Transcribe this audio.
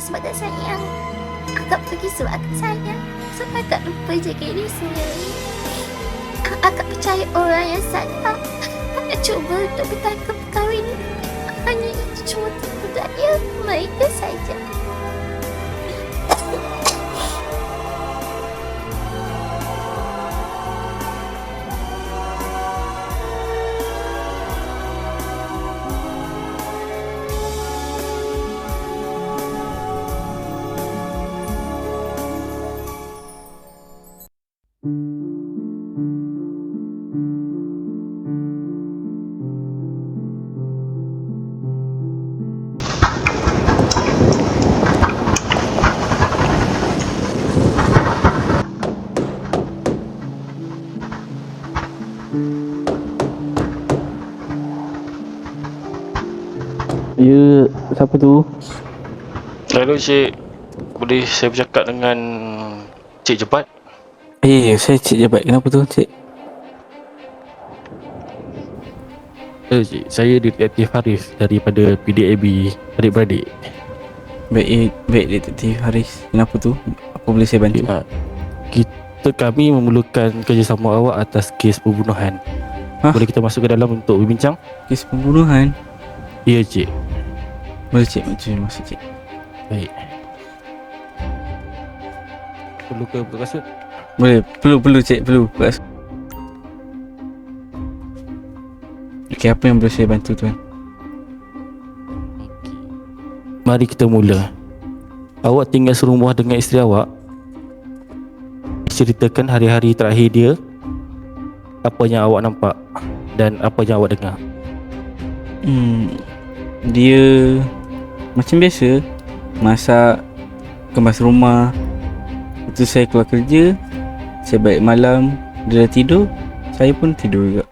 sebab tak sayang. Akak pergi sebab akak sayang. Sebab akak lupa jaga diri sendiri. Akak percaya orang yang salah. Akak cuba untuk bertahan perkahwin ini. Hanya itu cuma tipu daya mereka saja. Ya, siapa tu? Hello cik, boleh saya bercakap dengan Cik Jebat? Saya Cik Jabat. Kenapa tu, Cik? Cik, saya Detektif Haris daripada PDAB Adik-beradik. Baik Detektif Haris. Kenapa tu? Apa boleh saya bantu? Kami memerlukan kerjasama awak atas kes pembunuhan. Boleh kita masuk ke dalam untuk berbincang? Kes pembunuhan? Ya cik. Boleh Cik, macam masuk Cik. Baik. Perlu ke berkasut? Boleh, perlu Cik, perlu. Okey, apa yang boleh saya bantu tuan? Mari kita mula. Awak tinggal serumah dengan isteri awak. Ceritakan hari-hari terakhir dia, apa yang awak nampak dan apa yang awak dengar. Dia macam biasa, masak, kemas rumah. Lepas tu saya keluar kerja, saya balik malam, dia dah tidur, saya pun tidur juga.